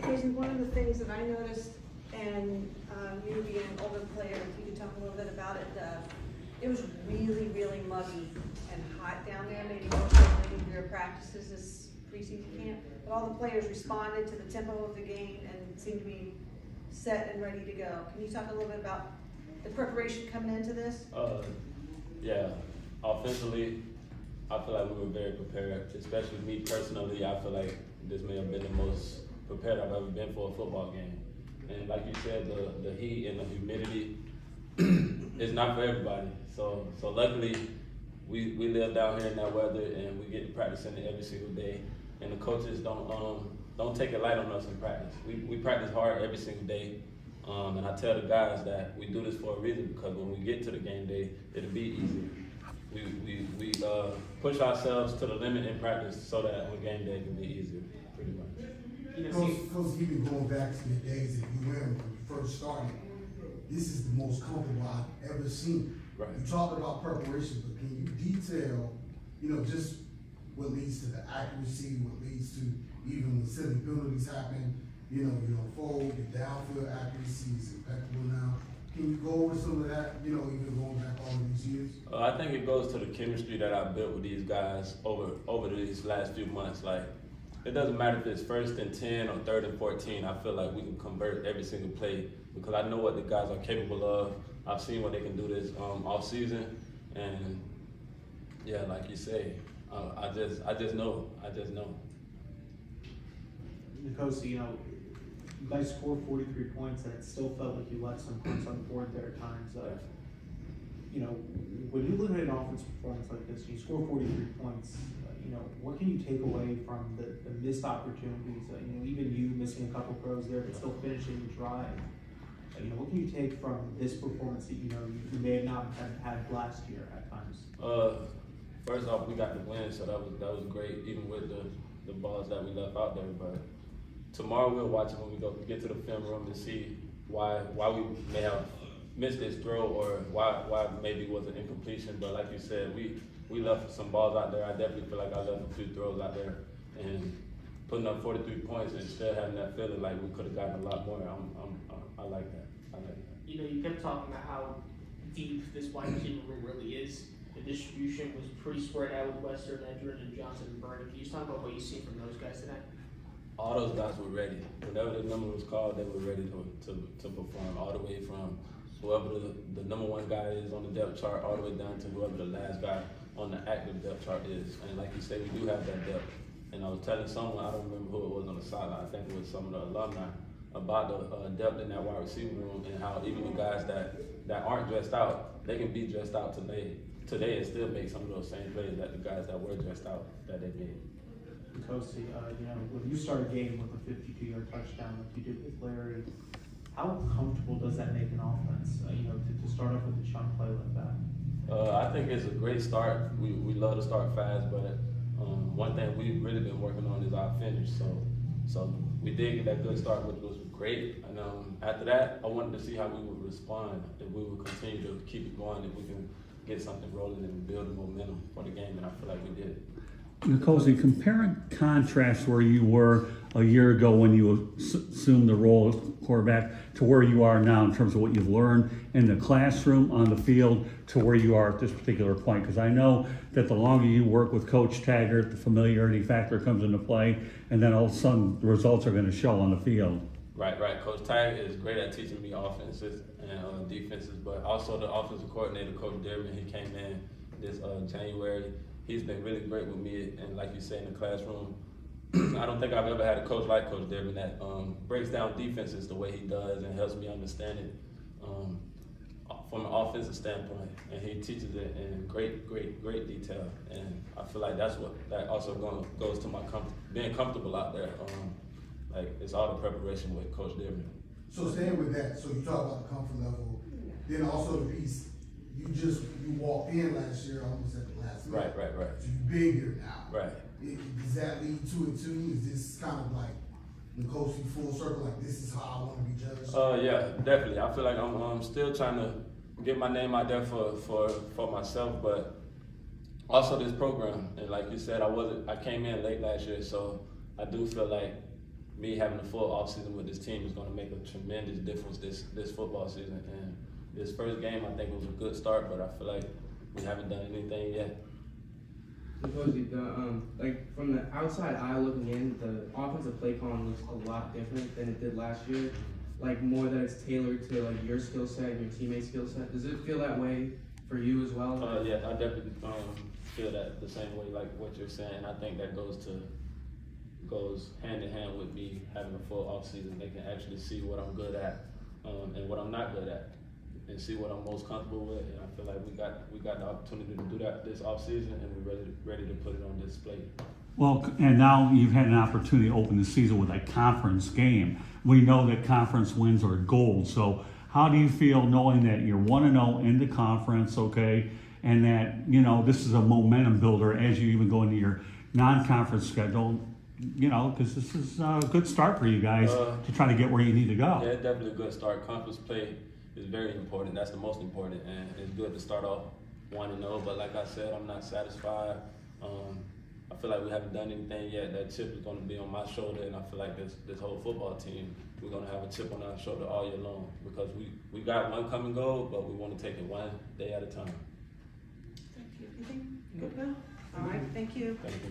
Casey, one of the things that I noticed, and you being an older player, if you could talk a little bit about it, it was really, really muggy and hot down there, maybe more so than any of your practices this preseason camp. But all the players responded to the tempo of the game and seemed to be set and ready to go. Can you talk a little bit about the preparation coming into this? Yeah, offensively, I feel like we were very prepared, especially me personally. I feel like this may have been the most prepared I've ever been for a football game. And like you said, the heat and the humidity is not for everybody. So luckily, we live down here in that weather and we get to practice in it every single day. And the coaches don't take it light on us in practice. We practice hard every single day. And I tell the guys that we do this for a reason, because when we get to the game day, it'll be easier. We push ourselves to the limit in practice so that on game day it can be easier, pretty much. Coach, even going back to the days that you were when you first started, this is the most comfortable I've ever seen. Right. You talked about preparation, but can you detail, just what leads to the accuracy, what leads to even when silly penalties happen, your forward, your downfield accuracy is impeccable now. Can you go over some of that, even going back all of these years? I think it goes to the chemistry that I built with these guys over these last few months. Like, it doesn't matter if it's 1st and 10 or 3rd and 14. I feel like we can convert every single play because I know what the guys are capable of. I've seen what they can do this off season, and yeah, like you say, I just know. Nicosi, you guys scored 43 points, and it still felt like you left some points on the board there at times. When you look at an offensive performance like this, you score 43 points. What can you take away from the missed opportunities? Even you missing a couple throws there, but still finishing the drive. What can you take from this performance that you may have not had last year at times? First off, we got the win, so that was great, even with the balls that we left out there. But tomorrow we'll watch it when we get to the film room to see why we may have missed this throw or why maybe it was an incompletion. But like you said, we left some balls out there. I definitely feel like I left a few throws out there, and putting up 43 points and still having that feeling like we could have gotten a lot more. I like that. You kept talking about how deep this wide receiver room really is. The distribution was pretty spread out with Western, Edgerton, and Johnson and Vernon. Can you talk about what you see from those guys today? All those guys were ready. Whenever the number was called, they were ready to perform, all the way from whoever the number one guy is on the depth chart all the way down to whoever the last guy on the active depth chart is. And like you said, we do have that depth. And I was telling someone, I don't remember who it was on the sideline, I think it was some of the alumni, about the depth in that wide receiver room and how even the guys that aren't dressed out, they can be dressed out today and still make some of those same plays that the guys that were dressed out that they made. Nicosi, when you start a game with a 52-yard touchdown like you did with Larry, how comfortable does that make an offense? To start off with a chunk play like that. I think it's a great start. We love to start fast, but one thing we've really been working on is our finish. So we did get that good start, which was great. And after that, I wanted to see how we would respond, if we would continue to keep it going, if we can get something rolling and build momentum for the game, and I feel like we did. Nicosi, compare and contrast where you were a year ago when you assumed the role of quarterback to where you are now in terms of what you've learned in the classroom, on the field, to where you are at this particular point. Because I know that the longer you work with Coach Taggart, the familiarity factor comes into play, and then all of a sudden the results are going to show on the field. Right. Coach Taggart is great at teaching me offenses and defenses, but also the offensive coordinator, Coach Dearman, he came in this January. He's been really great with me, and like you say, in the classroom, I don't think I've ever had a coach like Coach Dearman that breaks down defenses the way he does and helps me understand it from an offensive standpoint. And he teaches it in great detail. And I feel like that also goes to my being comfortable out there. Like, it's all the preparation with Coach Dearman. So staying with that, so you talk about the comfort level, then also the piece. You walked in last year almost at the last minute. Right. So you've been here now. Right. Does that lead to it too? Is this kind of like Nicosi full circle, like this is how I want to be judged? Yeah, definitely. I feel like I'm still trying to get my name out there for myself, but also this program. And like you said, I came in late last year, so I do feel like me having a full off season with this team is going to make a tremendous difference this football season. And this first game, I think, was a good start, but I feel like we haven't done anything yet. Supposedly, like from the outside eye looking in, the offensive play calling looks a lot different than it did last year. Like more that it's tailored to like your skill set and your teammates' skill set. Does it feel that way for you as well? Yeah, I definitely feel that the same way, like what you're saying. I think that goes hand in hand with me having a full off season. They can actually see what I'm good at and what I'm not good at, and see what I'm most comfortable with. And I feel like we got the opportunity to do that this off season, and we're ready to put it on display. Well, and now you've had an opportunity to open the season with a conference game. We know that conference wins are gold. So how do you feel knowing that you're 1-0 in the conference, okay, and that, you know, this is a momentum builder as you even go into your non-conference schedule, you know, because this is a good start for you guys to try to get where you need to go. Yeah, it's definitely a good start. Conference play is very important. That's the most important, and it's good to start off 1-0. But like I said, I'm not satisfied. I feel like we haven't done anything yet. That chip is going to be on my shoulder, and I feel like this whole football team, we're going to have a chip on our shoulder all year long, because we got one come and go, but we want to take it one day at a time. Thank you. You think good, Bill? All right, thank you. Thank you.